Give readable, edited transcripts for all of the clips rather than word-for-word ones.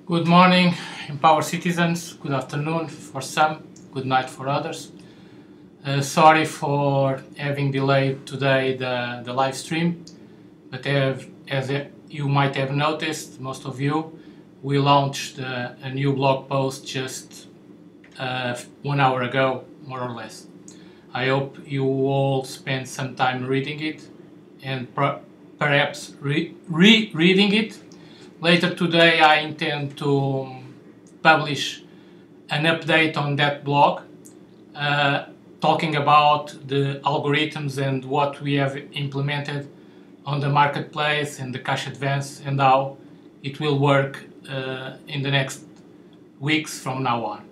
Good morning, empower citizens. Good afternoon for some, good night for others. Sorry for having delayed today the live stream, but as you might have noticed, most of you, we launched a new blog post just 1 hour ago, more or less. I hope you all spend some time reading it and perhaps rereading it. Later today I intend to publish an update on that blog talking about the algorithms and what we have implemented on the marketplace and the cash advance and how it will work in the next weeks from now on.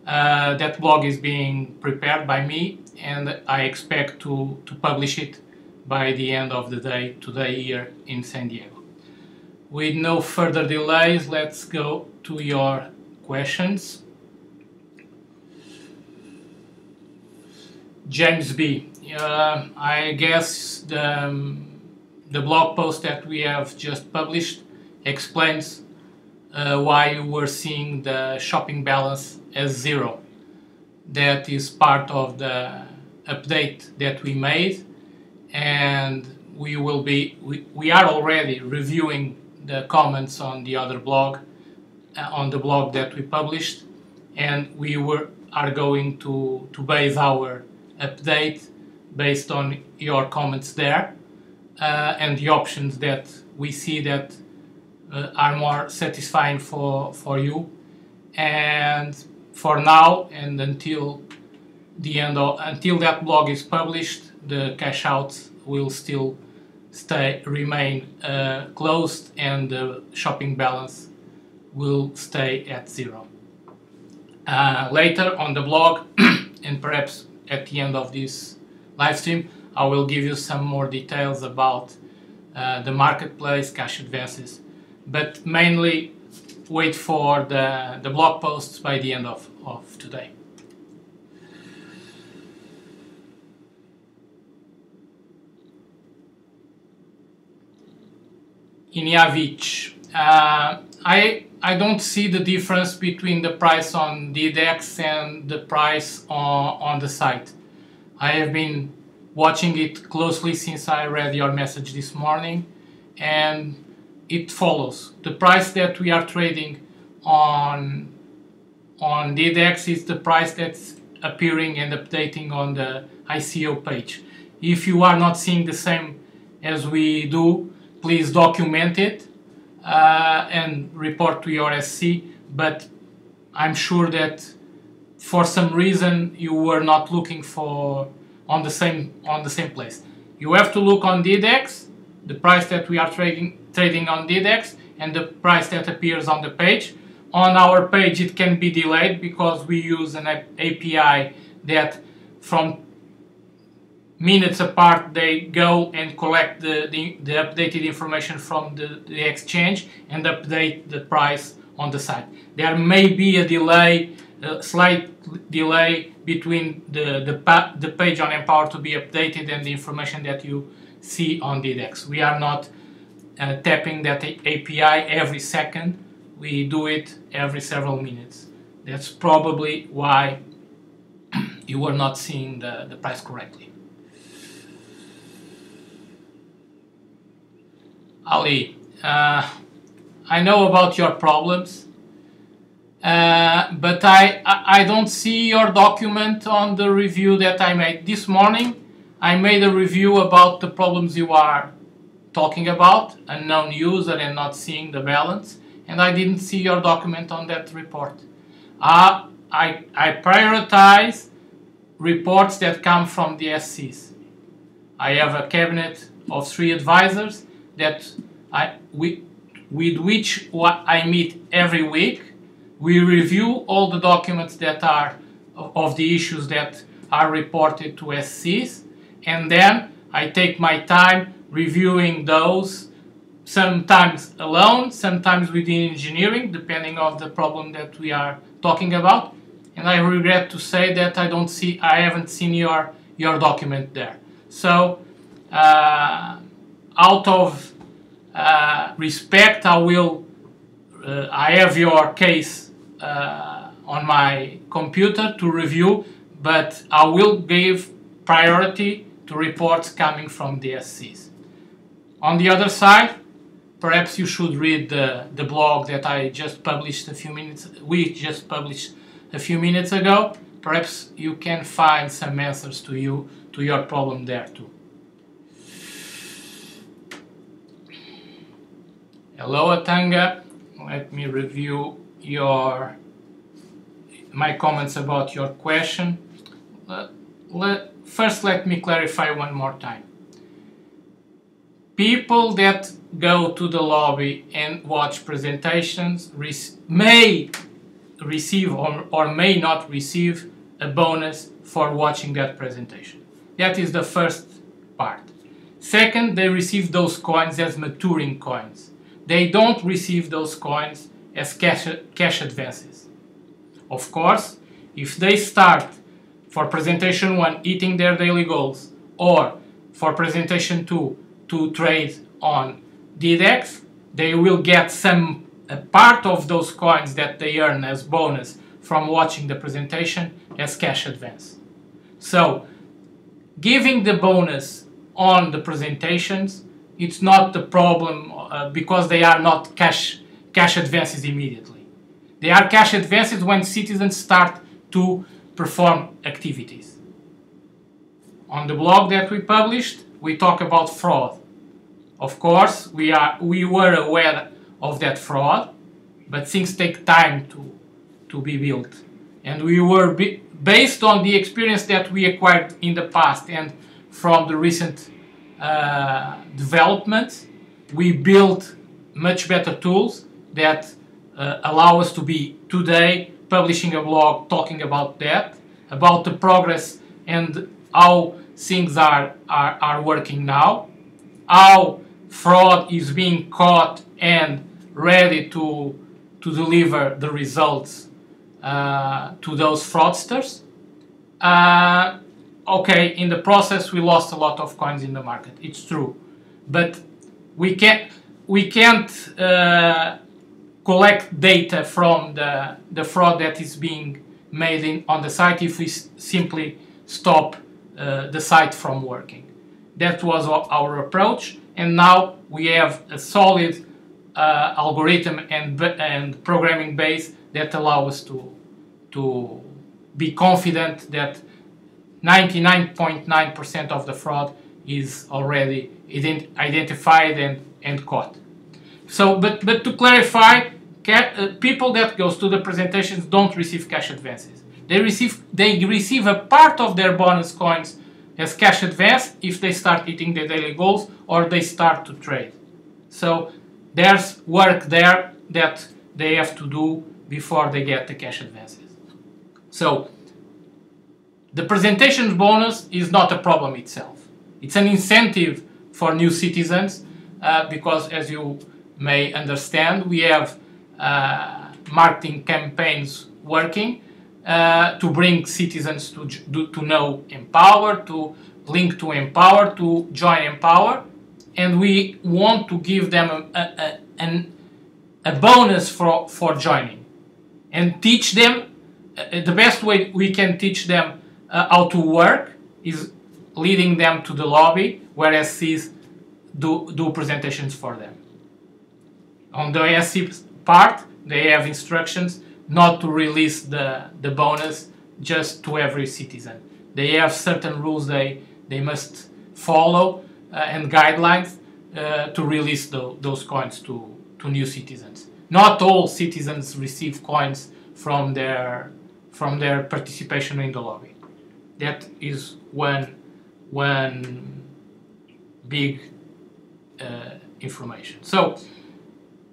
That blog is being prepared by me and I expect to publish it by the end of the day today here in San Diego. With no further delays, let's go to your questions. James B. I guess the blog post that we have just published explains why you were seeing the shopping balance as 0. That is part of the update that we made, and we are already reviewing the comments on the other blog, on the blog that we published, and we are going to base our update based on your comments there and the options that we see that are more satisfying for you. And for now, and until that blog is published, the cash outs will still remain closed and the shopping balance will stay at 0. Later on the blog and perhaps at the end of this live stream, I will give you some more details about the marketplace, cash advances, but mainly wait for the blog posts by the end of today. Iniavich, I don't see the difference between the price on DDEX and the price on the site. I have been watching it closely since I read your message this morning, and it follows. The price that we are trading on DDEX is the price that's appearing and updating on the ICO page. If you are not seeing the same as we do, please document it and report to your SC, but I'm sure that for some reason you were not looking on the same place. You have to look on DDEX, the price that we are trading on DDEX, and the price that appears on the page. On our page it can be delayed because we use an API that from minutes apart they go and collect the updated information from the exchange and update the price on the site. There may be a delay, a slight delay between the page on Empower to be updated and the information that you see on DDEX. We are not tapping that API every second, we do it every several minutes. That's probably why you were not seeing the price correctly. Ali, I know about your problems, but I don't see your document on the review that I made. This morning I made a review about the problems you are talking about, unknown user and not seeing the balance, and I didn't see your document on that report. I prioritize reports that come from the SCs. I have a cabinet of 3 advisors with which I meet every week. We review all the documents that are of the issues that are reported to SCs, and then I take my time reviewing those, sometimes alone, sometimes within engineering, depending on the problem that we are talking about. And I regret to say that I haven't seen your document there. So out of respect, I will I have your case on my computer to review, but I will give priority to reports coming from the SCs. On the other side, perhaps you should read the blog that I just published we just published a few minutes ago. Perhaps you can find some answers to your problem there too. Hello Atanga, let me review my comments about your question. First, let me clarify one more time. People that go to the lobby and watch presentations may receive or may not receive a bonus for watching that presentation. That is the first part. Second, they receive those coins as maturing coins. They don't receive those coins as cash advances. Of course, if they start for presentation 1 hitting their daily goals, or for presentation 2 to trade on DDEX, they will get a part of those coins that they earn as bonus from watching the presentation as cash advance. So, giving the bonus on the presentations, it's not the problem because they are not cash advances immediately. They are cash advances when citizens start to perform activities. On the blog that we published, we talk about fraud. Of course, we were aware of that fraud, but things take time to be built. And we were, based on the experience that we acquired in the past and from the recent developments, we built much better tools that allow us to be today publishing a blog talking about that, about the progress and how things are working now, how fraud is being caught and ready to deliver the results to those fraudsters. Okay, in the process we lost a lot of coins in the market, it's true, but we can't collect data from the fraud that is being made on the site if we simply stop the site from working. That was our approach, and now we have a solid algorithm and programming base that allow us to be confident that 99.9% of the fraud is already identified and caught. So, but to clarify, people that goes to the presentations don't receive cash advances. They receive a part of their bonus coins as cash advance if they start hitting their daily goals or they start to trade. So there's work there that they have to do before they get the cash advances. So the presentation bonus is not a problem itself. It's an incentive for new citizens because, as you may understand, we have marketing campaigns working to bring citizens to know Empower, to link to Empower, to join Empower, and we want to give them a bonus for joining and teach them. The best way we can teach them how to work is leading them to the lobby where SCs do presentations for them. On the SC part, they have instructions not to release the bonus just to every citizen. They have certain rules they must follow and guidelines to release those coins to new citizens. Not all citizens receive coins from their participation in the lobby. That is one big information. So,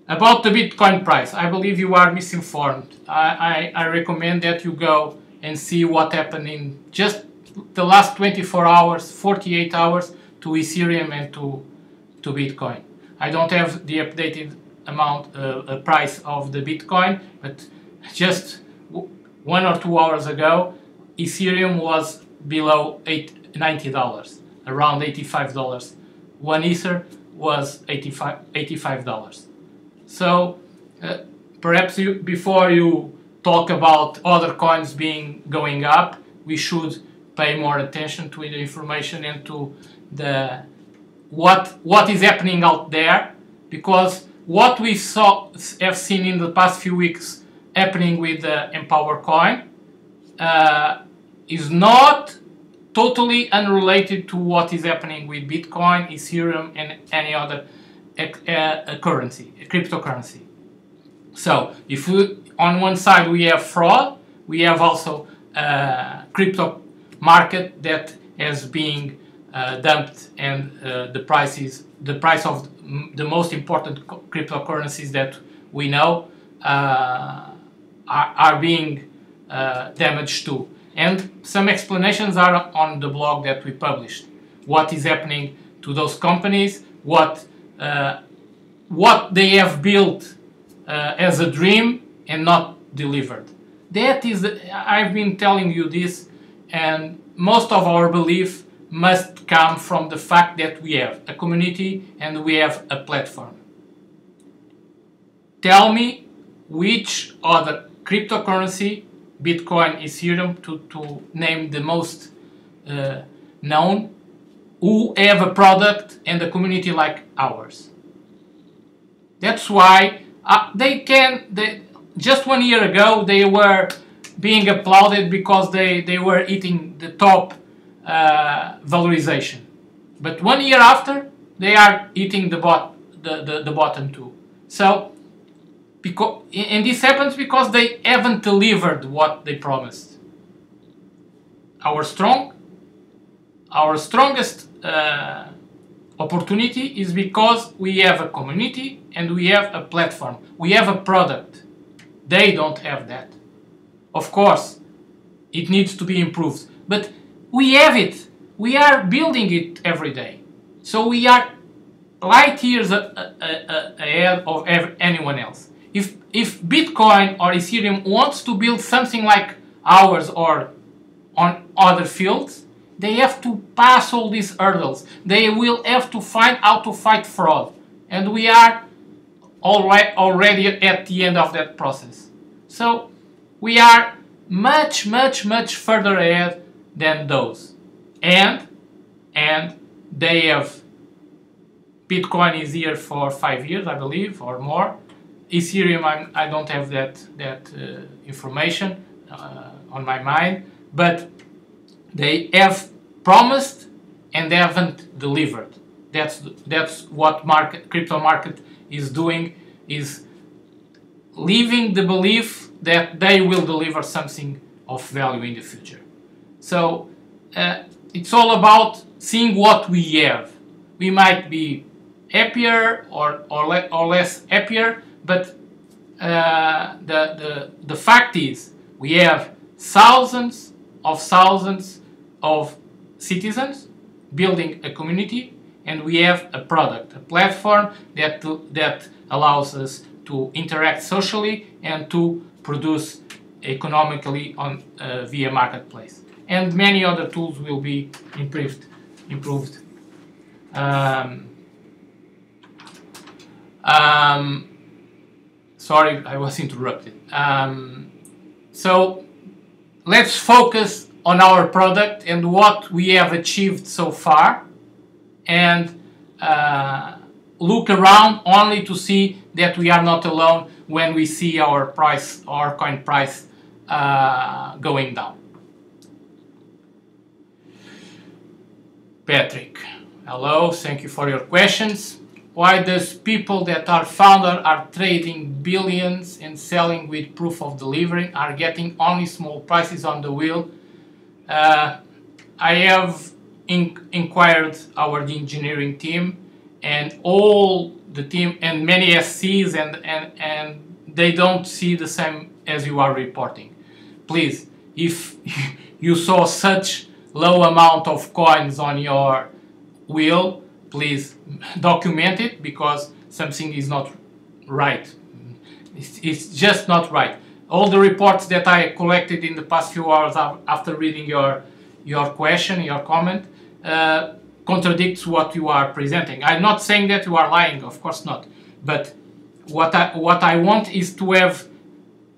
about the Bitcoin price, I believe you are misinformed. I recommend that you go and see what happened in just the last 24 hours, 48 hours to Ethereum and to Bitcoin. I don't have the updated price of the Bitcoin, but just 1 or 2 hours ago, Ethereum was below $90, around $85. 1 Ether was $85. So perhaps before you talk about other coins going up, we should pay more attention to the information and to the what is happening out there, because what we have seen in the past few weeks happening with the Empower coin is not totally unrelated to what is happening with Bitcoin, Ethereum, and any other cryptocurrency. So if on one side we have fraud, we have also crypto market that has been dumped, and the price of the most important cryptocurrencies that we know are being damaged too. And some explanations are on the blog that we published. What is happening to those companies? What they have built as a dream and not delivered. That is, I've been telling you this, and most of our belief must come from the fact that we have a community and we have a platform. Tell me which other cryptocurrency, Bitcoin, Ethereum, to name the most known, who have a product and a community like ours. That's why just 1 year ago they were being applauded because they were hitting the top valorization, but 1 year after they are hitting the bottom too. So and this happens because they haven't delivered what they promised. Our strongest opportunity is because we have a community and we have a platform. We have a product. They don't have that. Of course, it needs to be improved, but we have it. We are building it every day. So we are light years ahead of anyone else. If Bitcoin or Ethereum wants to build something like ours or on other fields, they have to pass all these hurdles. They will have to find how to fight fraud. And we are already at the end of that process. So we are much, much, much further ahead than those. And they have, Bitcoin is here for 5 years, I believe, or more. Ethereum, I don't have that information on my mind, but they have promised and they haven't delivered. That's what crypto market is doing, is leaving the belief that they will deliver something of value in the future. So it's all about seeing what we have. We might be happier or less happier, but the fact is we have thousands of citizens building a community, and we have a product, a platform that allows us to interact socially and to produce economically on via marketplace. And many other tools will be improved. Sorry, I was interrupted. So let's focus on our product and what we have achieved so far, and look around only to see that we are not alone when we see our coin price going down. Patrick, hello, thank you for your questions. Why does people that are founder are trading billions and selling with proof of delivery are getting only small prices on the wheel? I have inquired the engineering team and all the team and many SCs, and they don't see the same as you are reporting. Please, if you saw such low amount of coins on your wheel, please document it, because something is not right. It's just not right. All the reports that I collected in the past few hours after reading your question, your comment, contradicts what you are presenting. I'm not saying that you are lying, of course not. But what I want is to have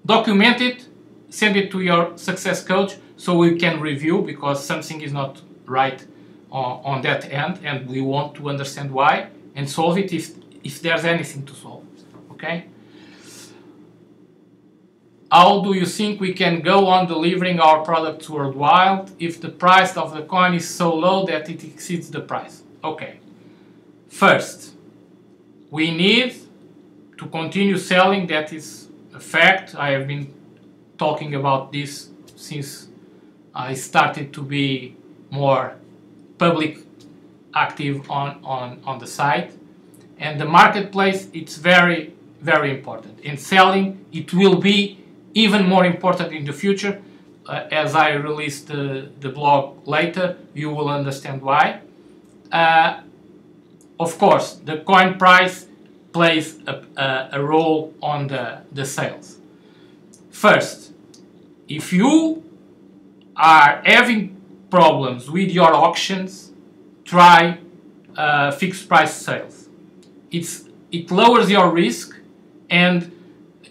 documented, send it to your success coach so we can review, because something is not right on that end, and we want to understand why and solve it if there's anything to solve. Okay? How do you think we can go on delivering our products worldwide if the price of the coin is so low that it exceeds the price? Okay. First, we need to continue selling. That is a fact. I have been talking about this since I started to be more public active on the site. And the marketplace, it's very, very important. In selling, it will be even more important in the future. As I release the blog later, you will understand why. Of course, the coin price plays a role on the sales. First, if you are having problems with your auctions, try fixed price sales. It lowers your risk, and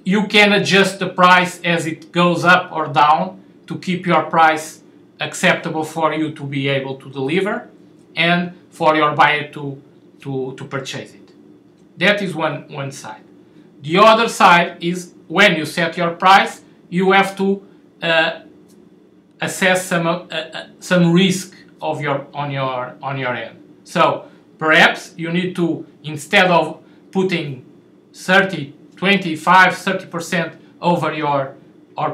you can adjust the price as it goes up or down to keep your price acceptable for you to be able to deliver and for your buyer to purchase it. That is one side. The other side is when you set your price, you have to assess some risk of on your end. So perhaps you need to, instead of putting 30% over your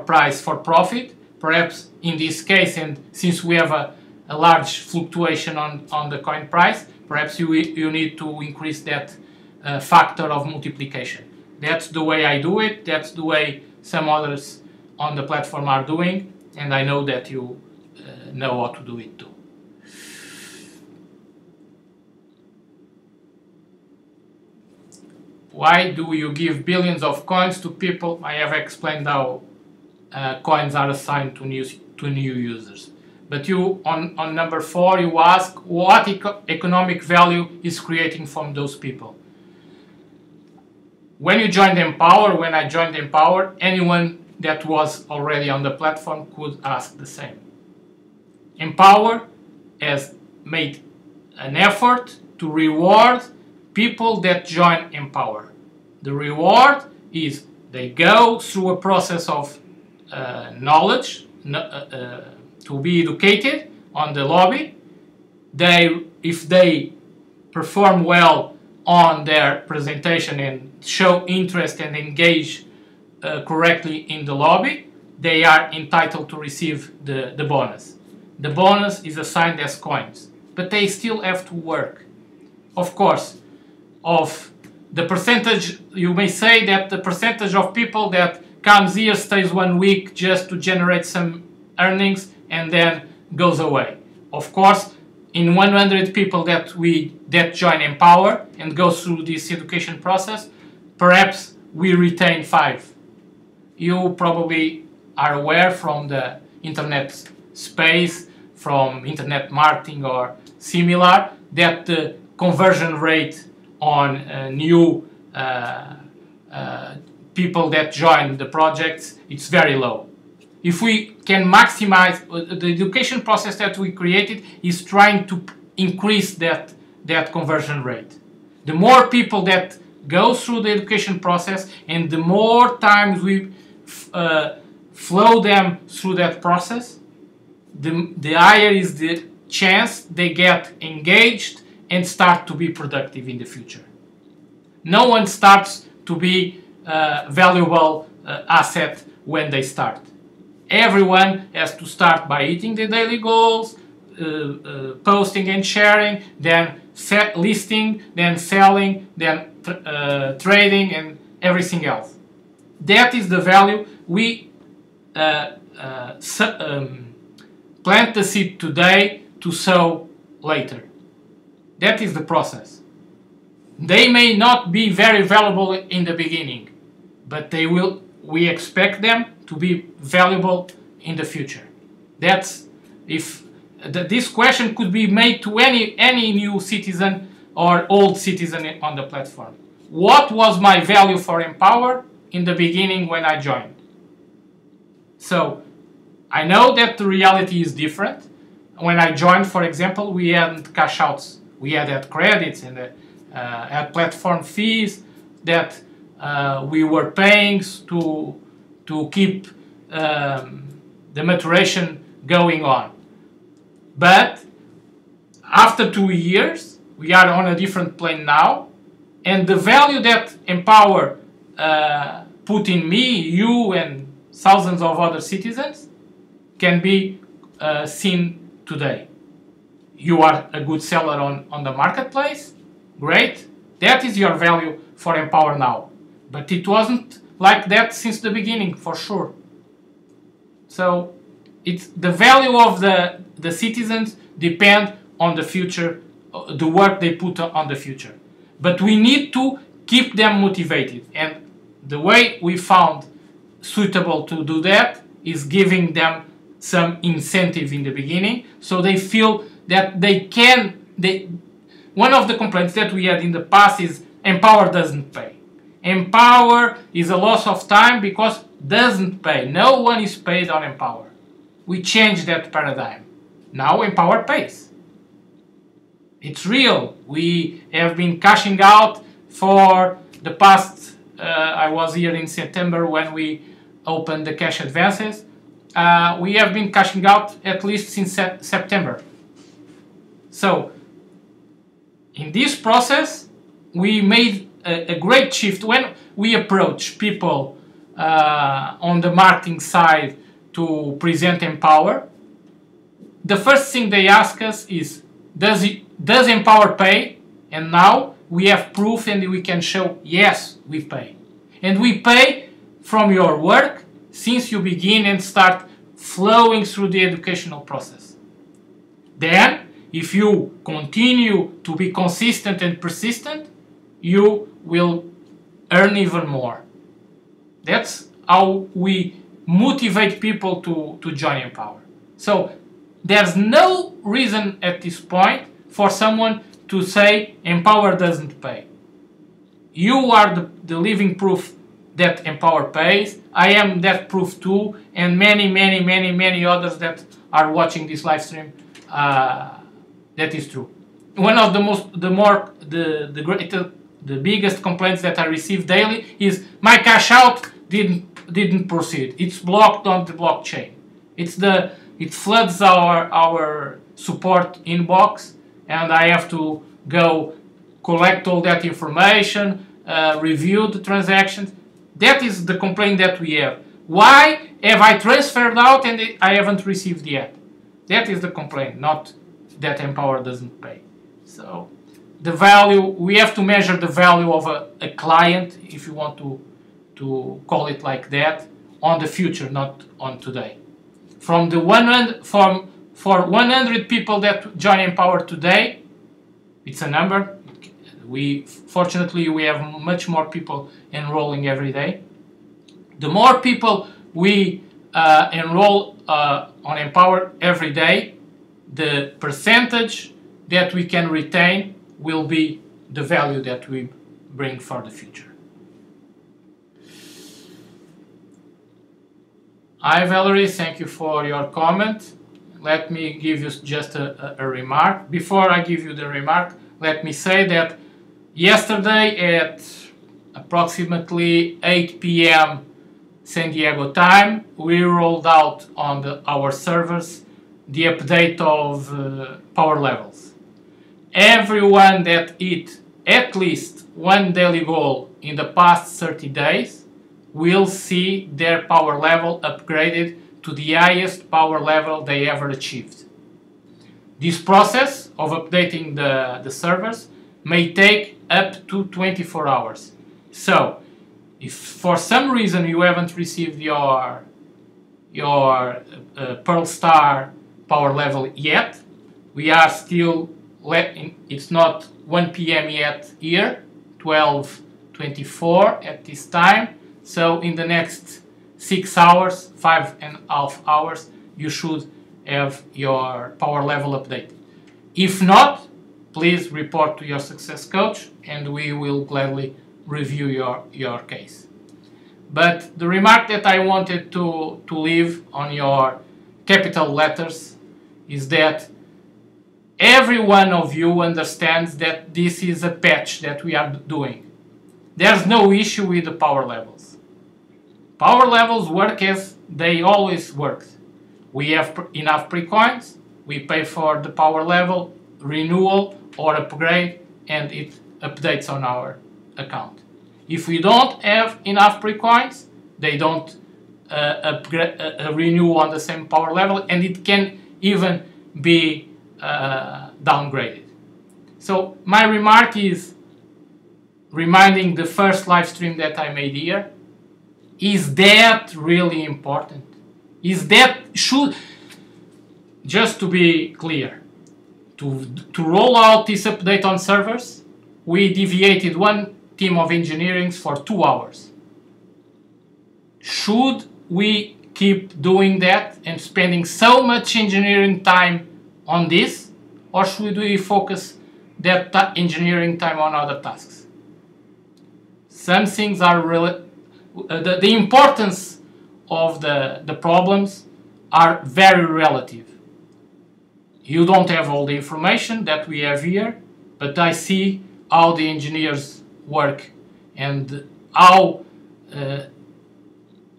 price for profit, perhaps in this case, and since we have a large fluctuation on the coin price, perhaps you need to increase that factor of multiplication. That's the way I do it. That's the way some others on the platform are doing, and I know that you know how to do it too. Why do you give billions of coins to people? I have explained how coins are assigned to new users. But you, on number 4, you ask what economic value is creating from those people. When you joined Empower, when I joined Empower, anyone that was already on the platform could ask the same. Empower has made an effort to reward people that join Empower. The reward is they go through a process of knowledge, to be educated on the lobby. If they perform well on their presentation and show interest and engage correctly in the lobby, they are entitled to receive the bonus. The bonus is assigned as coins, but they still have to work. Of course, of the percentage, you may say that the percentage of people that comes here, stays 1 week just to generate some earnings and then goes away. Of course, in 100 people that join Empower and go through this education process, perhaps we retain 5. You probably are aware from the internet space, from internet marketing or similar, that the conversion rate on new people that join the projects, it's very low. If we can maximize the education process that we created, is trying to increase that conversion rate. The more people that go through the education process and the more times we flow them through that process, the higher is the chance they get engaged and start to be productive in the future. No one starts to be a valuable asset when they start. Everyone has to start by hitting the daily goals, posting and sharing, then listing, then selling, then trading, and everything else. That is the value. We plant the seed today to sow later. That is the process. They may not be very valuable in the beginning, but they will. We expect them to be valuable in the future. That's if this question could be made to any new citizen or old citizen on the platform. what was my value for Empower in the beginning when I joined. So I know that the reality is different. When I joined, for example, we hadn't cash outs. We had credits and had platform fees that we were paying to keep the maturation going on. But after 2 years, we are on a different plane now, and the value that Empower put in me, you, and thousands of other citizens can be seen today. You are a good seller on the marketplace, great. That is your value for Empower now. But it wasn't like that since the beginning, for sure. So it's the value of the citizens depend on the future, the work they put on the future. But we need to keep them motivated, and the way we found suitable to do that is giving them some incentive in the beginning, so they feel that they can. One of the complaints that we had in the past is Empower doesn't pay. Empower is a loss of time because doesn't pay. No one is paid on Empower. We changed that paradigm. Now Empower pays. It's real. We have been cashing out for the past. I was here in September when we opened the cash advances. We have been cashing out at least since September. So in this process, we made a great shift. When we approach people on the marketing side to present Empower, the first thing they ask us is, does Empower pay? And now we have proof and we can show, yes, we pay. And we pay from your work since you begin and start flowing through the educational process. Then, if you continue to be consistent and persistent, you will earn even more. That's how we motivate people to join Empower. So there's no reason at this point for someone to say Empower doesn't pay. You are the living proof that Empower pays. I am that proof too, and many others that are watching this live stream. That is true. One of the biggest complaints that I receive daily is my cash out didn't proceed. It's blocked on the blockchain. It floods our support inbox, and I have to go collect all that information, review the transactions. That is the complaint that we have. Why have I transferred out and I haven't received yet? That is the complaint, not that Empower doesn't pay. So the value, we have to measure the value of a client, if you want to call it like that, on the future, not on today. For 100 people that join Empower today, it's a number. Fortunately, we have much more people enrolling every day. The more people we enroll on Empower every day, the percentage that we can retain will be the value that we bring for the future. Hi Valerie, thank you for your comment. Let me give you just a remark. Before I give you the remark, let me say that yesterday at approximately 8 p.m. San Diego time, we rolled out on our servers the update of power levels. Everyone that hit at least one daily goal in the past 30 days will see their power level upgraded to the highest power level they ever achieved. This process of updating the servers may take up to 24 hours. So, if for some reason you haven't received your Pearl Star power level yet, we are still, it's not 1 p.m. yet here, 12:24 at this time. So in the next 6 hours, 5.5 hours, you should have your power level updated. If not, please report to your success coach and we will gladly review your case. But the remark that I wanted to leave on your capital letters is that every one of you understands that this is a patch that we are doing. There's no issue with the power levels. Power levels work as they always worked. We have enough pre-coins, we pay for the power level, renewal or upgrade, and it updates on our account. If we don't have enough pre-coins, they don't renew on the same power level, and it can even be downgraded. So my remark is reminding the first live stream that I made here. Is that really important? Is that just to be clear, to roll out this update on servers, we deviated one team of engineering for 2 hours. Should we keep doing that and spending so much engineering time on this, or should we focus that engineering time on other tasks? Some things are the importance of the problems are very relative. You don't have all the information that we have here, but I see how the engineers work and how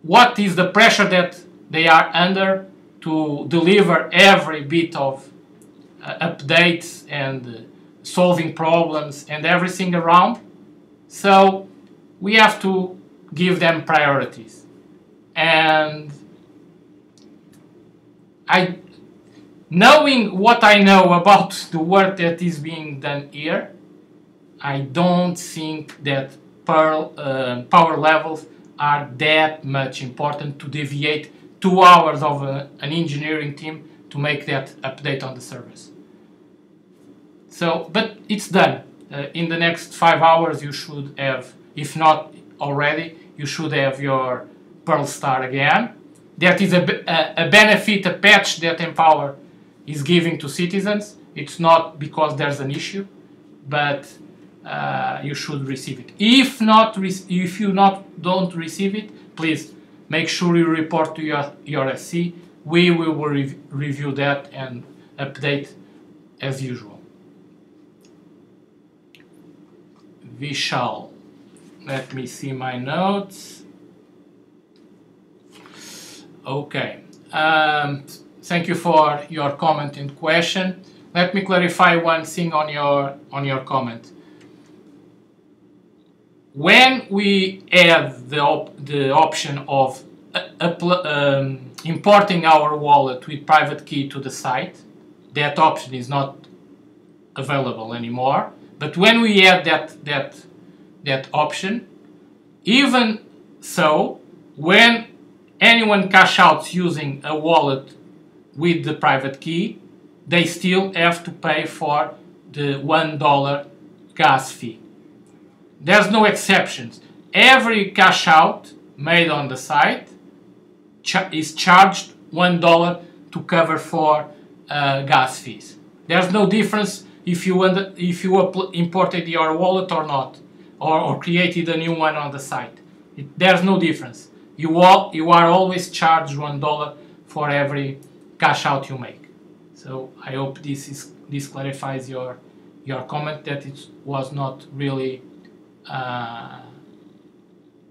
what is the pressure that they are under to deliver every bit of updates and solving problems and everything around. So we have to give them priorities. And knowing what I know about the work that is being done here, I don't think that power levels are that much important to deviate 2 hours of an engineering team to make that update on the servers. So, but it's done. In the next 5 hours you should have, if not already, you should have your Pearl Star again. That is a benefit, a patch that Empower is giving to citizens. It's not because there's an issue, but you should receive it. If you don't receive it, please make sure you report to your SC. We will review that and update as usual. Vishal, let me see my notes. Okay. Thank you for your comment and question. Let me clarify one thing on your comment. When we add the option of importing our wallet with private key to the site, that option is not available anymore. But when we add that option, even so, when anyone cash outs using a wallet with the private key, they still have to pay for the $1 gas fee. There's no exceptions. Every cash out made on the site is charged $1 to cover for gas fees. There's no difference if you imported your wallet or not, or created a new one on the site. There's no difference. You are always charged $1 for every cash out you make. So I hope this clarifies your comment that it was not really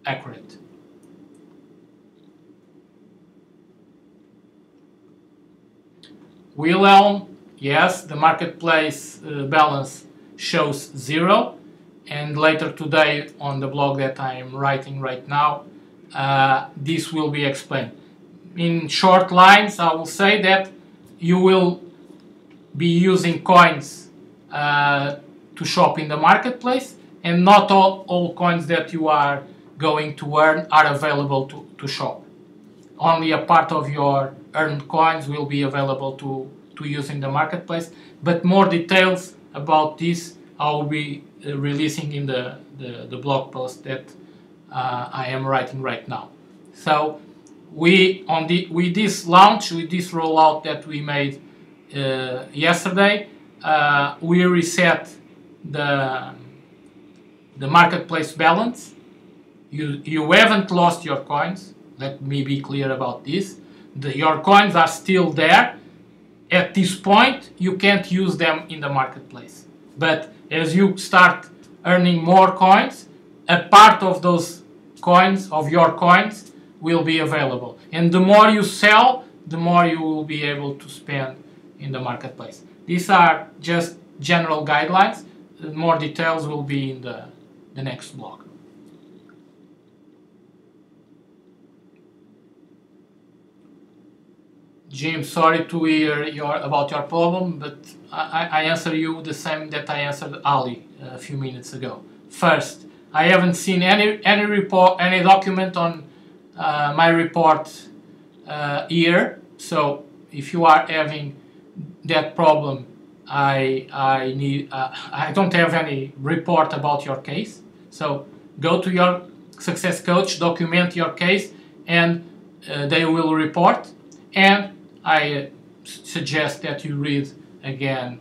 accurate. Wilhelm, yes, the marketplace balance shows 0, and later today on the blog that I am writing right now, this will be explained. In short lines, I will say that you will be using coins to shop in the marketplace, and not all coins that you are going to earn are available to shop. Only a part of your earned coins will be available to use in the marketplace, but more details about this I will be releasing in the blog post that I am writing right now. So with this launch, with this rollout that we made yesterday, we reset the marketplace balance. You haven't lost your coins. Let me be clear about this. Your coins are still there. At this point, you can't use them in the marketplace. But as you start earning more coins, a part of those coins, of your coins, will be available. And the more you sell, the more you will be able to spend in the marketplace. These are just general guidelines. More details will be in the next blog. Jim, sorry to hear about your problem, but I answer you the same that I answered Ali a few minutes ago. First, I haven't seen any report, any document on my report here. So if you are having that problem, I don't have any report about your case. So go to your success coach, document your case, and they will report. And I suggest that you read again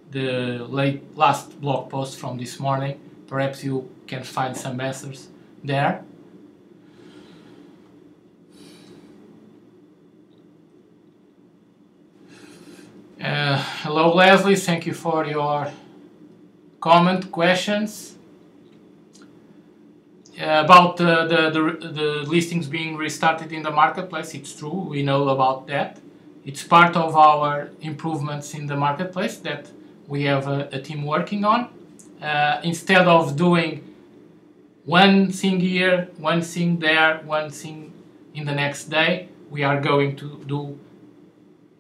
the last blog post from this morning. Perhaps you can find some answers there. Hello Leslie, thank you for your questions. About the listings being restarted in the marketplace, it's true, we know about that. It's part of our improvements in the marketplace that we have a team working on. Instead of doing one thing here, one thing there, one thing in the next day, we are going to do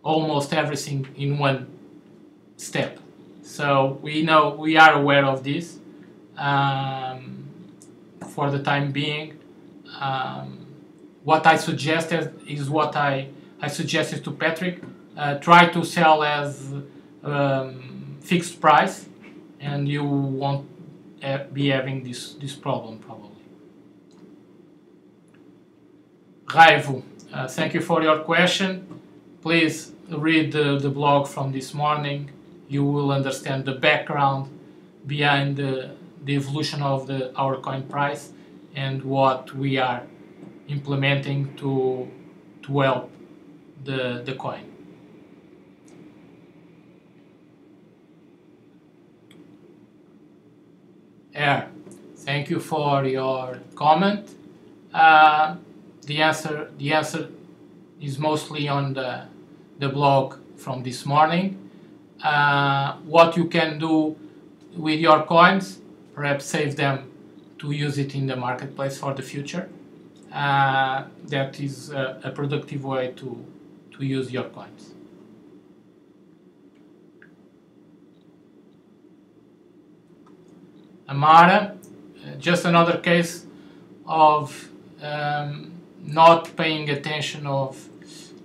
almost everything in one step. So we are aware of this. For the time being, what I suggested is what I suggested to Patrick. Try to sell as fixed price, and you won't be having this problem probably. Raivo, thank you for your question. Please read the blog from this morning. You will understand the background behind the evolution of our coin price and what we are implementing to help the coin. Air, thank you for your comment. The answer is mostly on the blog from this morning. What you can do with your coins, perhaps save them to use it in the marketplace for the future. That is a productive way to use your coins. Amara, just another case of not paying attention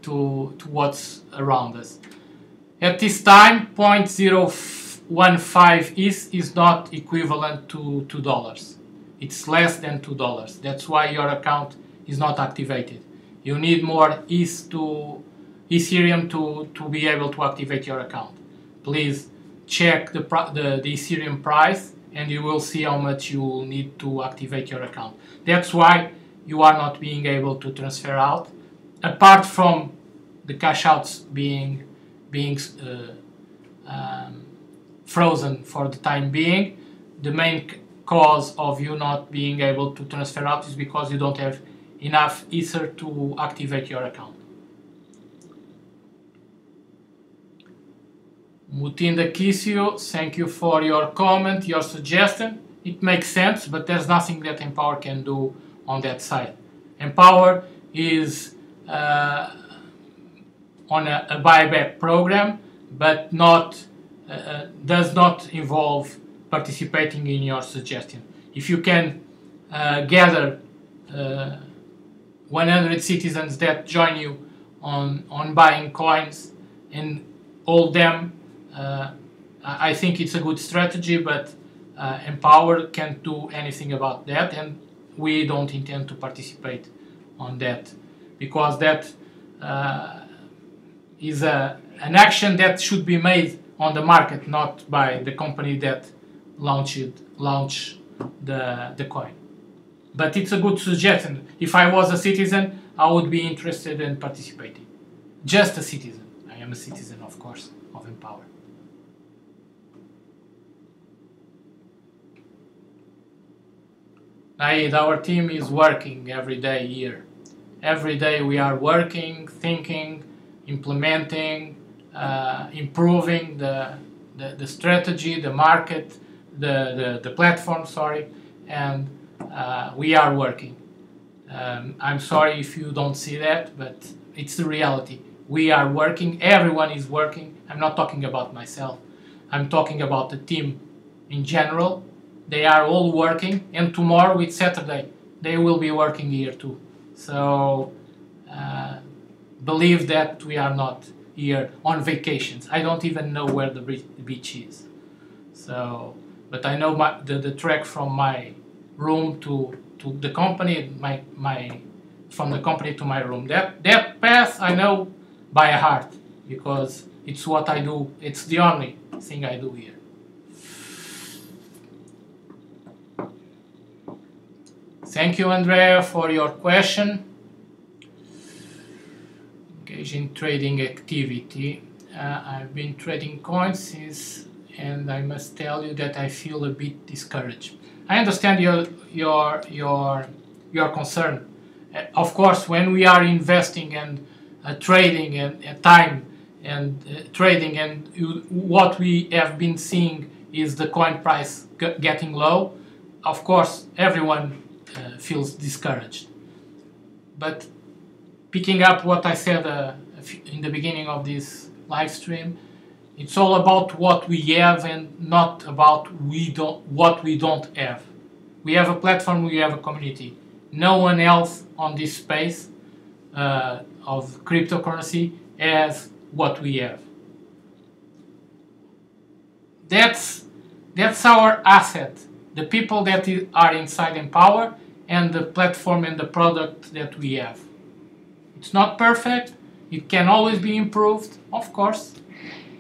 to what's around us. At this time, 0.015 is not equivalent to $2. It's less than $2. That's why your account is not activated. You need more Ethereum to be able to activate your account. Please check the Ethereum price, and you will see how much you will need to activate your account. That's why you are not being able to transfer out. Apart from the cash outs being frozen for the time being, the main cause of you not being able to transfer out is because you don't have enough Ether to activate your account. Mutinda Kisio, thank you for your comment, your suggestion. It makes sense, but there's nothing that Empower can do on that side. Empower is on a buyback program, but does not involve participating in your suggestion. If you can gather 100 citizens that join you on buying coins and hold them, I think it's a good strategy, but Empower can't do anything about that, and we don't intend to participate on that, because that is an action that should be made on the market, not by the company that launched the coin. But it's a good suggestion. If I was a citizen, I would be interested in participating. Just a citizen. I am a citizen, of course, of Empower. Naid, our team is working every day here. Every day we are working, thinking, implementing, improving the strategy, the market, the platform, sorry, and we are working. I'm sorry if you don't see that, but it's the reality. We are working, everyone is working. I'm not talking about myself. I'm talking about the team in general. They are all working, and tomorrow it's Saturday. They will be working here too. So believe that we are not here on vacations. I don't even know where the beach is. So, but I know the trek from my room to the company, from the company to my room. That path I know by heart because it's what I do. It's the only thing I do here. Thank you, Andrea, for your question. Engage in trading activity. I've been trading coins since, and I must tell you that I feel a bit discouraged. I understand your concern. Of course, when we are investing and trading and time and trading, and what we have been seeing is the coin price getting low, of course, everyone feels discouraged. But picking up what I said in the beginning of this live stream, it's all about what we have and not about what we don't have. We have a platform, we have a community. No one else on this space of cryptocurrency has what we have. That's our asset. The people that are inside Empower and the platform and the product that we have. It's not perfect. It can always be improved, of course,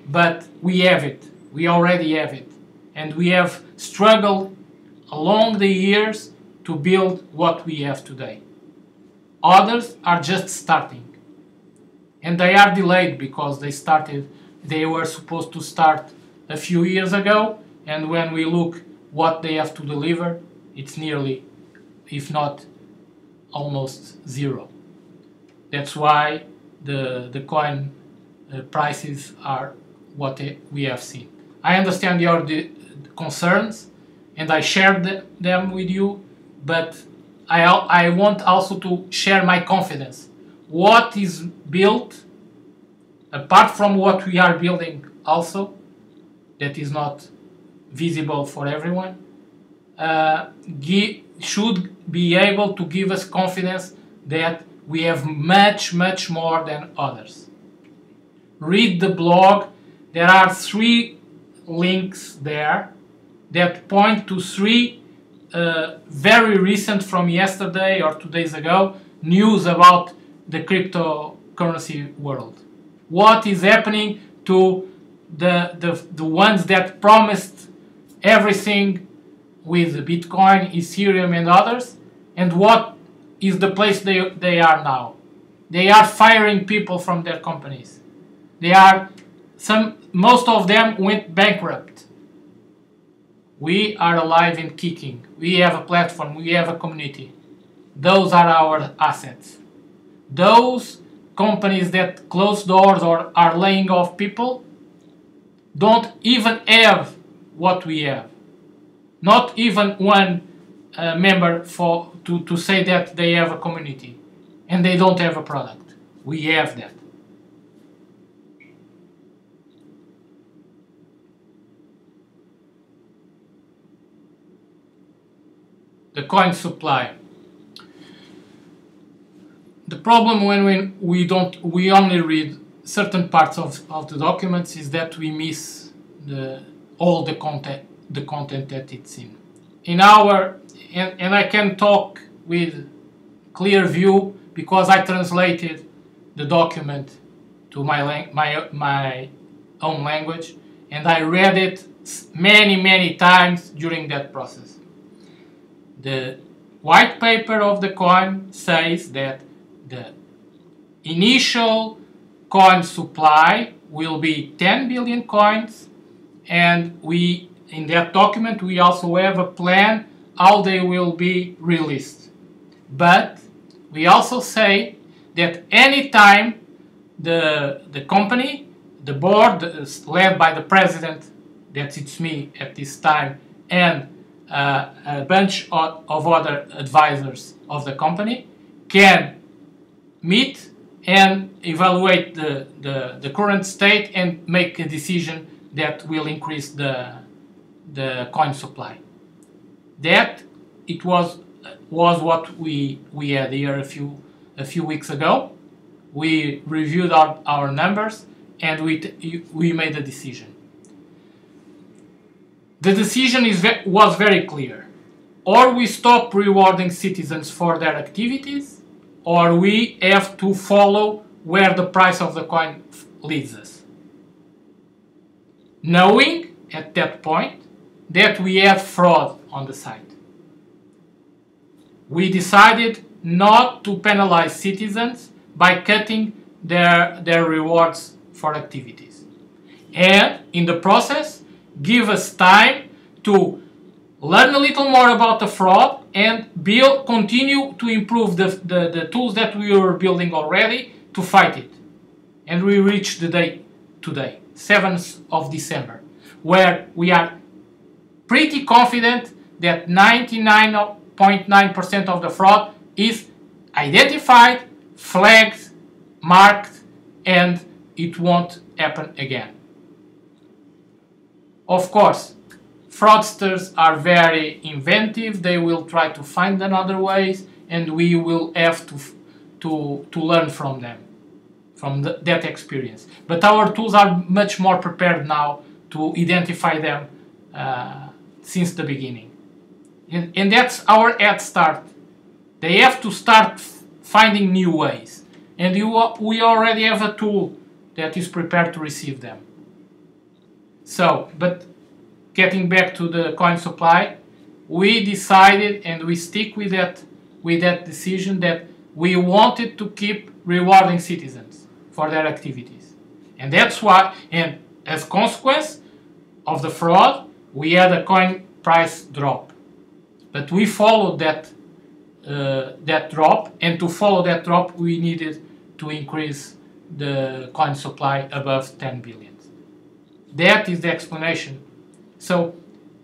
but we have it. We already have it. And we have struggled along the years to build what we have today. Others are just starting. And they are delayed because they were supposed to start a few years ago, and when we look what they have to deliver, it's nearly, if not almost zero. That's why the coin prices are what we have seen. I understand your concerns, and I shared them with you, but I want also to share my confidence. What is built, apart from what we are building also, that is not visible for everyone, should be able to give us confidence that we have much, much more than others. Read the blog. There are 3 links there that point to 3 very recent, from yesterday or 2 days ago, news about the cryptocurrency world. What is happening to the ones that promised everything with Bitcoin, Ethereum and others, and what is the place they are now. They are firing people from their companies. Most of them went bankrupt. We are alive and kicking. We have a platform, we have a community. Those are our assets. Those companies that close doors or are laying off people don't even have what we have. Not even one member to say that they have a community and they don't have a product. We have that. The coin supply. The problem when we only read certain parts of the documents is that we miss all the content that it's in. And I can talk with clear view because I translated the document to my own language, and I read it many times during that process. The white paper of the coin says that the initial coin supply will be 10 billion coins, and in that document we also have a plan how they will be released. But we also say that anytime the company, the board led by the president, that it's me at this time, and a bunch of other advisors of the company, can meet and evaluate the current state and make a decision that will increase the coin supply. That it was what we had here a few weeks ago. We reviewed our numbers and we made a decision. The decision was very clear. Or we stop rewarding citizens for their activities, or we have to follow where the price of the coin leads us. Knowing at that point that we had fraud on the site. We decided not to penalize citizens by cutting their rewards for activities. And in the process, give us time to learn a little more about the fraud and continue to improve the tools that we were building already to fight it. And we reached the day today, 7th of December, where we are pretty confident that 99.9% of the fraud is identified, flagged, marked, and it won't happen again. Of course, fraudsters are very inventive. They will try to find another ways, and we will have to learn from them, from that experience. But our tools are much more prepared now to identify them since the beginning. And that's our head start. They have to start finding new ways. And we already have a tool that is prepared to receive them. So, but getting back to the coin supply, we decided and we stick with that decision that we wanted to keep rewarding citizens for their activities. And that's why, and as a consequence of the fraud, we had a coin price drop. But we followed that drop, and to follow that drop we needed to increase the coin supply above 10 billion. That is the explanation. So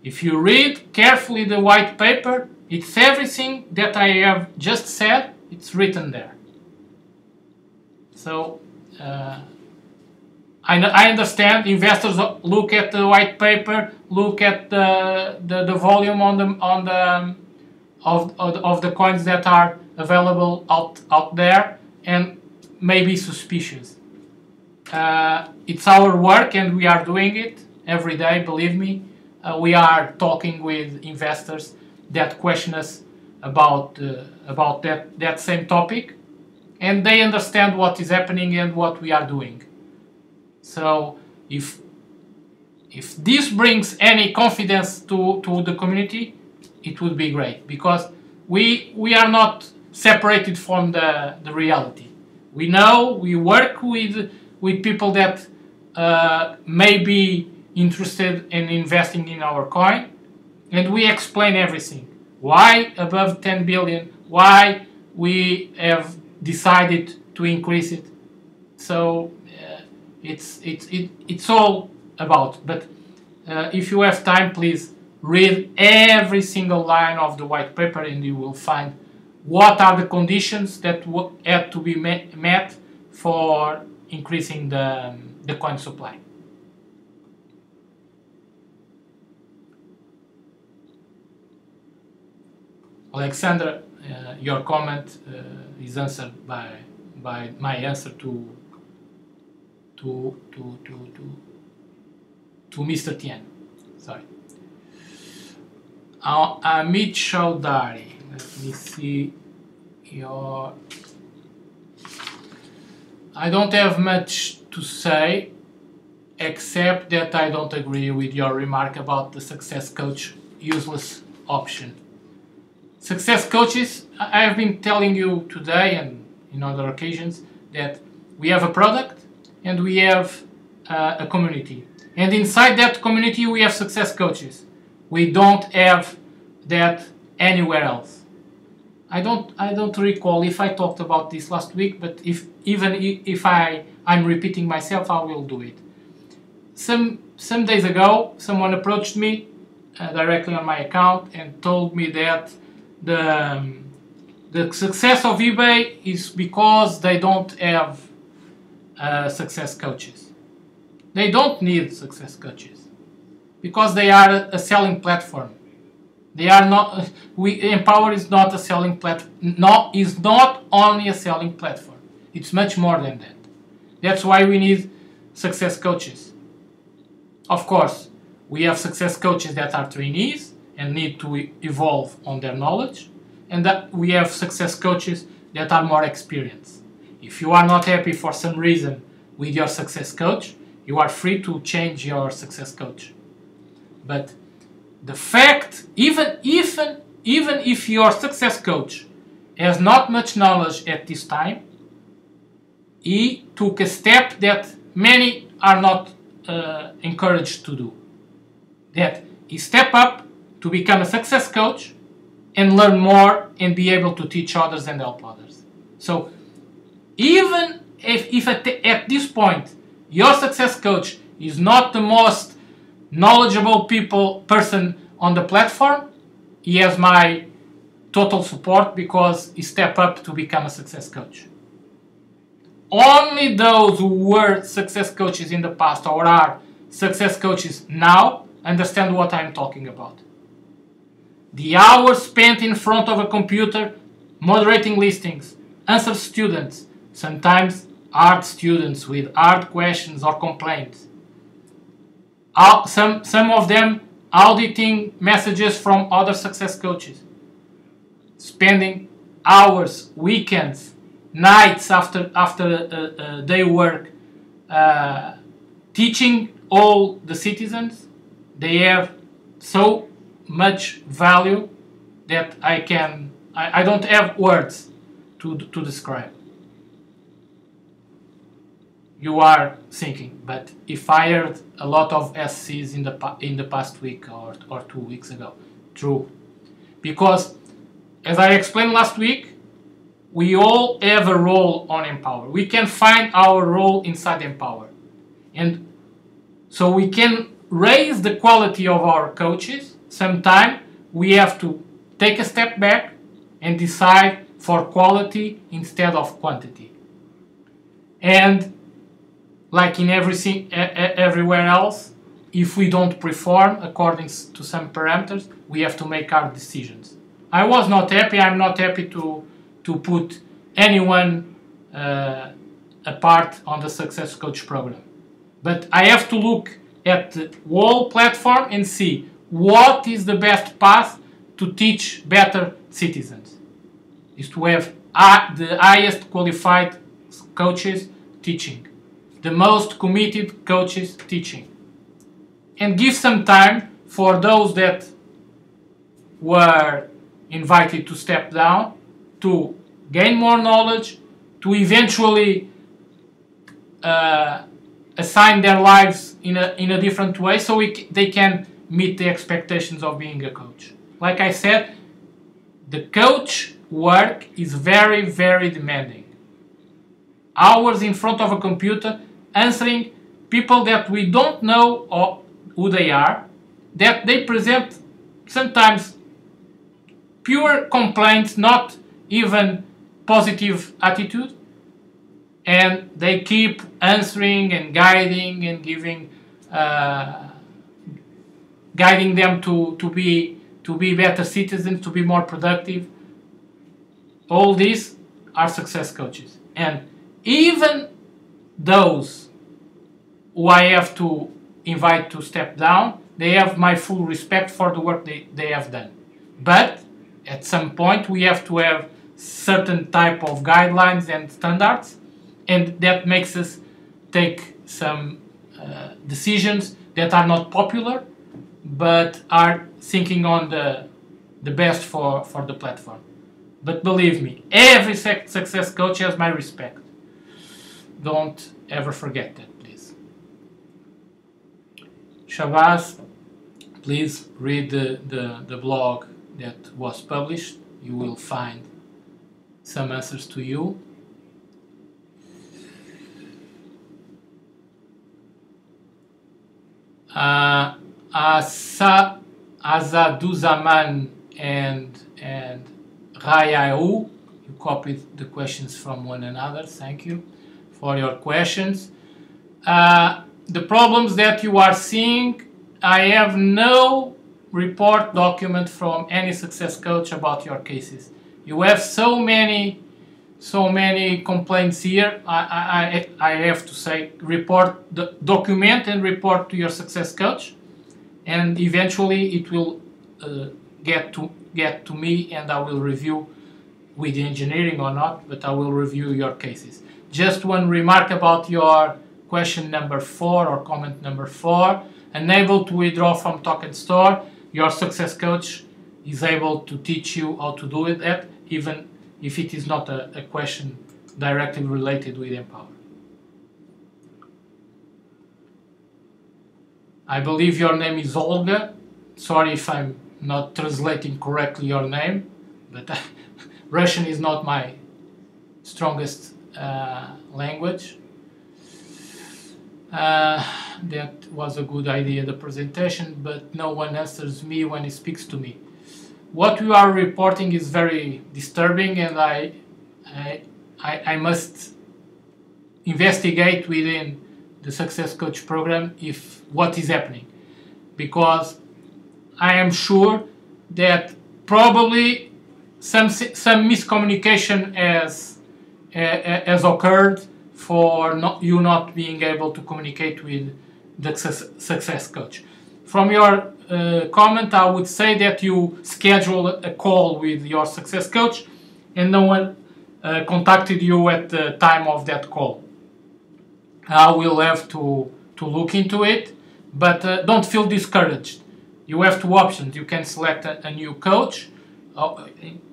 if you read carefully the white paper, it's everything that I have just said, it's written there. So I understand investors look at the white paper, look at the volume of the coins that are available out there, and may be suspicious. It's our work and we are doing it every day, believe me. We are talking with investors that question us about that same topic, and they understand what is happening and what we are doing. So if this brings any confidence to the community, it would be great, because we are not separated from the reality. We know, we work with people that may be interested in investing in our coin, and we explain everything. Why above 10 billion, why we have decided to increase it. So it's all about, but if you have time, please read every single line of the white paper and you will find what are the conditions that have to be met for increasing the coin supply. Alexander, your comment is answered by my answer to Mr. Tien. Sorry. Amit Chaudhary. Let me see your... I don't have much to say, except that I don't agree with your remark about the success coach useless option. success coaches, I have been telling you today and in other occasions that we have a product and we have a community. And inside that community we have success coaches. We don't have that anywhere else. I don't recall if I talked about this last week, but if I'm repeating myself, I will do it. Some days ago, someone approached me directly on my account and told me that the success of eBay is because they don't have success coaches. They don't need success coaches because they are a selling platform. They are not. Empower is not a selling platform. No, is not only a selling platform. It's much more than that. That's why we need success coaches. Of course, we have success coaches that are trainees and need to evolve on their knowledge, and that we have success coaches that are more experienced. If you are not happy for some reason with your success coach, you are free to change your success coach. But the fact, even if your success coach has not much knowledge at this time, he took a step that many are not encouraged to do. That he step up to become a success coach and learn more and be able to teach others and help others. So even if at this point your success coach is not the most knowledgeable person on the platform, he has my total support because he stepped up to become a success coach. Only those who were success coaches in the past or are success coaches now understand what I'm talking about. The hours spent in front of a computer moderating listings, answer students, sometimes hard students with hard questions or complaints. Some of them auditing messages from other success coaches. Spending hours, weekends, nights after day work teaching all the citizens. They have so much value that I don't have words to describe. You are thinking, but he fired a lot of SCs in the past week or 2 weeks ago. True. Because, as I explained last week, we all have a role on Empower. We can find our role inside Empower. And so we can raise the quality of our coaches. Sometimes we have to take a step back and decide for quality instead of quantity. And like in everywhere else, if we don't perform according to some parameters, we have to make our decisions. I was not happy. I'm not happy to put anyone apart on the Success Coach program. But I have to look at the whole platform and see what is the best path to teach better citizens. Is to have the highest qualified coaches teaching, the most committed coaches teaching, and give some time for those that were invited to step down to gain more knowledge, to eventually assign their lives in a different way so they can meet the expectations of being a coach. Like I said, the coach work is very, very demanding. Hours in front of a computer answering people that we don't know or who they are, that they present sometimes pure complaints, not even positive attitude, and they keep answering and guiding and guiding them to be better citizens, to be more productive. All these are success coaches. And even those who I have to invite to step down, they have my full respect for the work they have done. But at some point we have to have certain type of guidelines and standards, and that makes us take some decisions that are not popular but are thinking on the the best for the platform. But believe me, every success coach has my respect. Don't ever forget that, please. Shabazz, please read the blog that was published. You will find some answers to you. Azaduzaman and Rayau, you copied the questions from one another. Thank you for your questions. The problems that you are seeing, I have no report document from any success coach about your cases. You have so many complaints here. I have to say, document and report to your success coach, and eventually it will get to me, and I will review with engineering or not, but I will review your cases. Just one remark about your question number 4 or comment number 4. Unable to withdraw from token store, your success coach is able to teach you how to do it, even if it is not a question directly related with Empower. I believe your name is Olga. Sorry if I'm not translating correctly your name, but Russian is not my strongest language. That was a good idea, the presentation, but no one answers me when he speaks to me. What you are reporting is very disturbing, and I must investigate within the Success Coach program if what is happening, because I am sure that probably some miscommunication has occurred for you not being able to communicate with the success coach. From your comment, I would say that you scheduled a call with your success coach and no one contacted you at the time of that call. I will have to look into it, but don't feel discouraged. You have 2 options. You can select a new coach.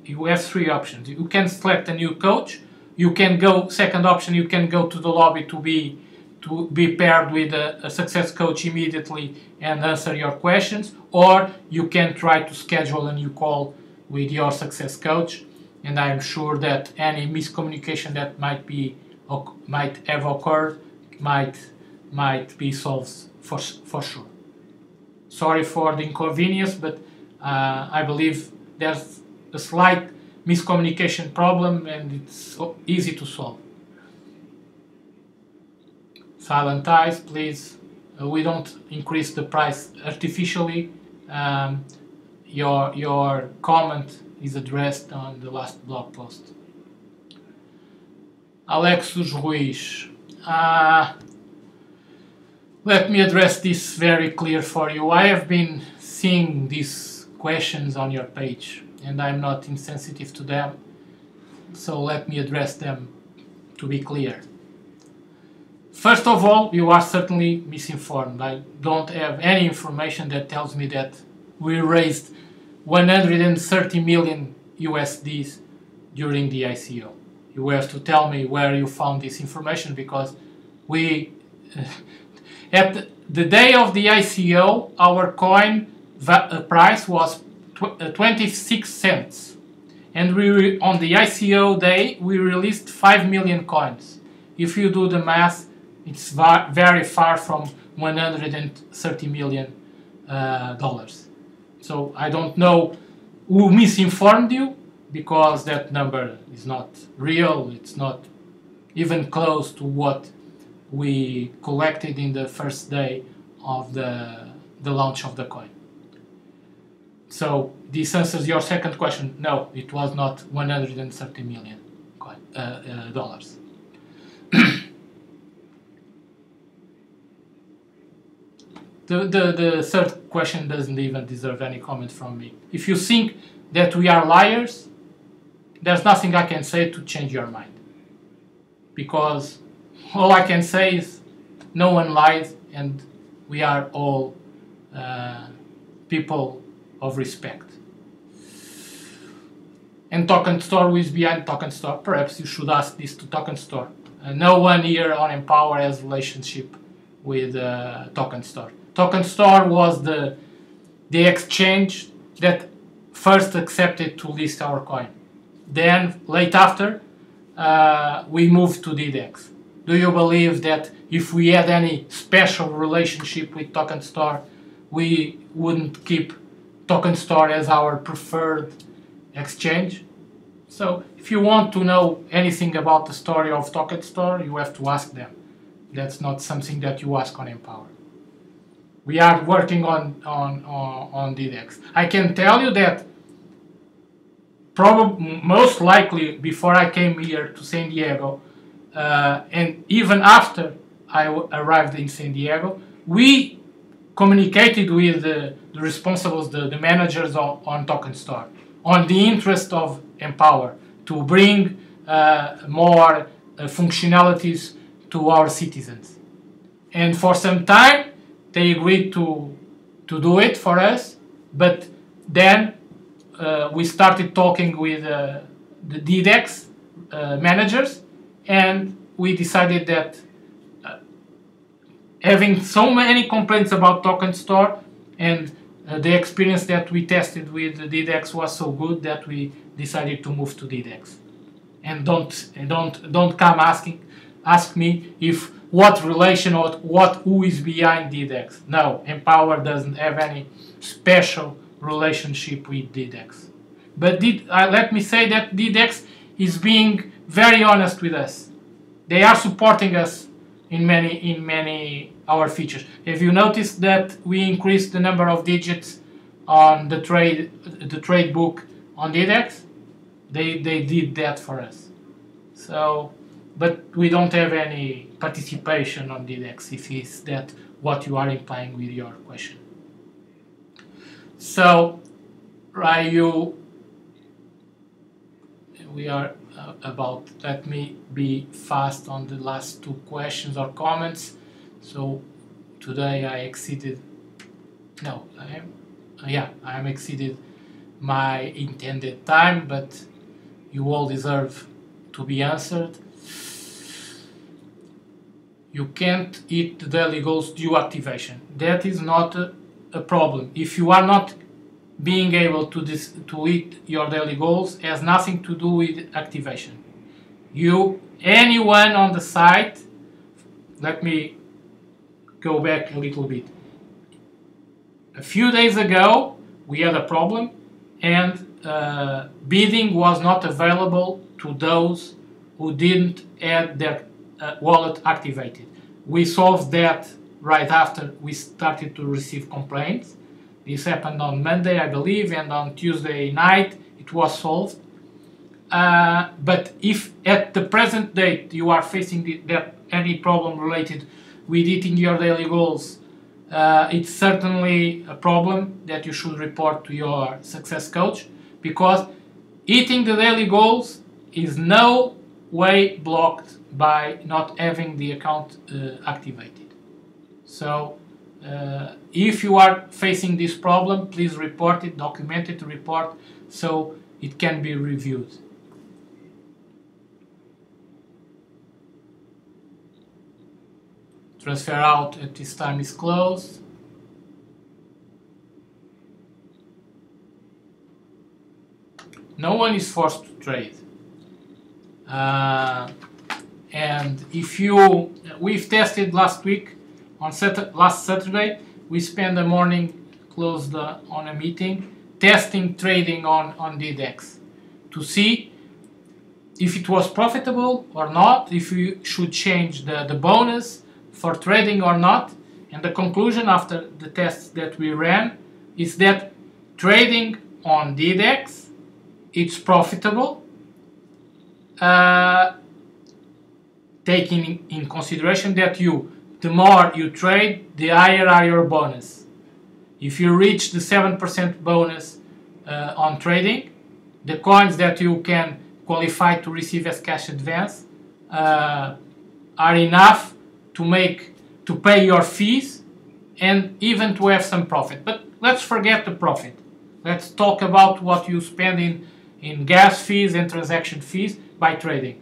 You have 3 options. You can select a new coach. You can go, second option, you can go to the lobby to be paired with a success coach immediately and answer your questions, or you can try to schedule a new call with your success coach, and I'm sure that any miscommunication that might have occurred might be solved for sure. Sorry for the inconvenience, but I believe there's a slight miscommunication problem and it's easy to solve. Silent eyes, please. We don't increase the price artificially. Your comment is addressed on the last blog post. Alexis Ruiz. Let me address this very clear for you. I have been seeing these questions on your page and I'm not insensitive to them, so let me address them to be clear. First of all, you are certainly misinformed. I don't have any information that tells me that we raised 130 million USDs during the ICO. You have to tell me where you found this information, because we at the day of the ICO, our coin price was 26 cents, and on the ICO day we released 5 million coins. If you do the math, it's very far from 130 million dollars. So I don't know who misinformed you, because that number is not real. It's not even close to what we collected in the first day of the launch of the coin. So this answers your second question. No, it was not 130 million dollars. The third question doesn't even deserve any comment from me. If you think that we are liars, there's nothing I can say to change your mind, because all I can say is no one lies, and we are all people of respect. and Token Store, who is behind Token Store? Perhaps you should ask this to Token Store. No one here on Empower has relationship with Token Store. Token Store was the exchange that first accepted to list our coin. Then, late after, we moved to DDEX. Do you believe that if we had any special relationship with Token Store, we wouldn't keep Token Store as our preferred exchange? So, if you want to know anything about the story of Token Store, you have to ask them. That's not something that you ask on Empower. We are working on DDEX. I can tell you that probably most likely before I came here to San Diego, and even after I arrived in San Diego, we communicated with the responsibles, the managers on Token Store, on the interest of Empower to bring more functionalities to our citizens. And for some time, they agreed to do it for us, but then we started talking with the DDEX managers, and we decided that having so many complaints about Token Store and the experience that we tested with the DDEX was so good that we decided to move to DDEX. And don't come ask me if what relation or who is behind DDEX. No, Empower doesn't have any special relationship with DDEX. But let me say that DDEX is being very honest with us. They are supporting us in many our features. Have you noticed that we increased the number of digits on the trade book on DDEX? They did that for us. So, but we don't have any participation on DDEX, if is that what you are implying with your question. So, Ryu, we are about, let me be fast on the last two questions or comments. So today I exceeded, no, I am exceeded my intended time, but you all deserve to be answered. You can't eat the daily goals due activation. That is not a problem. If you are not being able to eat your daily goals, has nothing to do with activation. Anyone on the site, let me go back a little bit. A few days ago, we had a problem, and bidding was not available to those who didn't have their wallet activated. We solved that right after we started to receive complaints. This happened on Monday, I believe, and on Tuesday night it was solved. But if at the present date you are facing any problem related with eating your daily goals, it's certainly a problem that you should report to your success coach, because eating the daily goals is no way blocked by not having the account activated. So if you are facing this problem, please report it, document it, report, so it can be reviewed. Transfer out at this time is closed. No one is forced to trade. And if we've tested last week, last Saturday, we spent the morning closed on a meeting testing trading on DDEX to see if it was profitable or not, if we should change the bonus for trading or not. And the conclusion after the tests that we ran is that trading on DDEX, it's profitable, taking in consideration that the more you trade, the higher are your bonus. If you reach the 7% bonus on trading, the coins that you can qualify to receive as cash advance are enough to pay your fees and even to have some profit. But let's forget the profit. Let's talk about what you spend in gas fees and transaction fees by trading.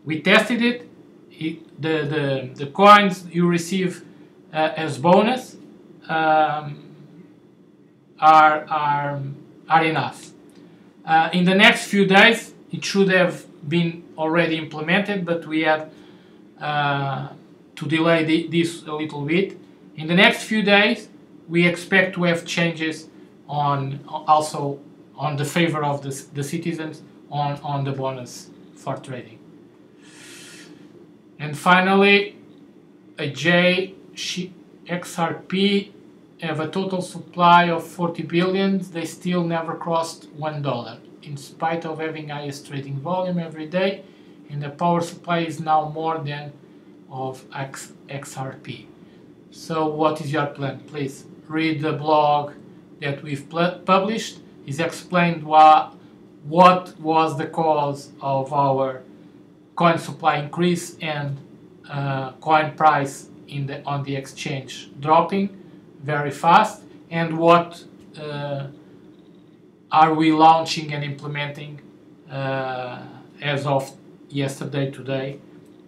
We tested it. The coins you receive as bonus are enough. In the next few days, it should have been already implemented, but we had to delay this a little bit. In the next few days, we expect to have changes also on the favor of the citizens on the bonus for trading. And finally, a XRP have a total supply of 40 billion. They still never crossed $1, in spite of having highest trading volume every day, and the power supply is now more than of XRP. So what is your plan? Please read the blog that we've published. It's explained what was the cause of our coin supply increase and coin price on the exchange dropping very fast, and what are we launching and implementing as of yesterday, today,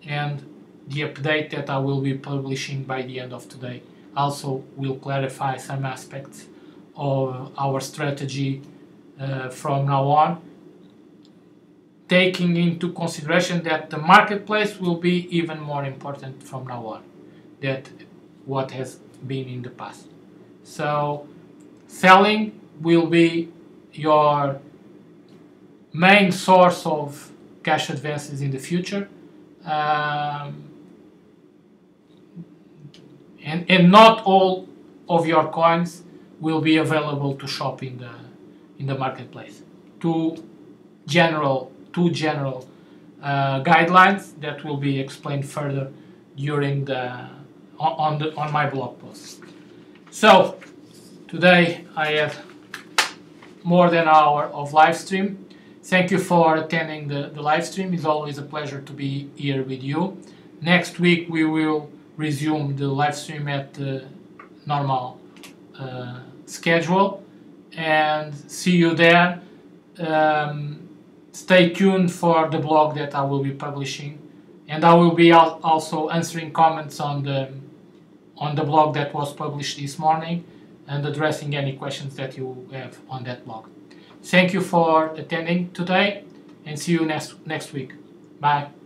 and the update that I will be publishing by the end of today also will clarify some aspects of our strategy from now on, taking into consideration that the marketplace will be even more important from now on than what has been in the past. So selling will be your main source of cash advances in the future, and not all of your coins will be available to shop in the marketplace. Two general guidelines that will be explained further during on my blog post. So today I had more than an hour of live stream. Thank you for attending the live stream. It's always a pleasure to be here with you. Next week we will resume the live stream at the normal schedule, and see you there. Stay tuned for the blog that I will be publishing, and I will be also answering comments on the blog that was published this morning and addressing any questions that you have on that blog. Thank you for attending today, and see you next week. Bye.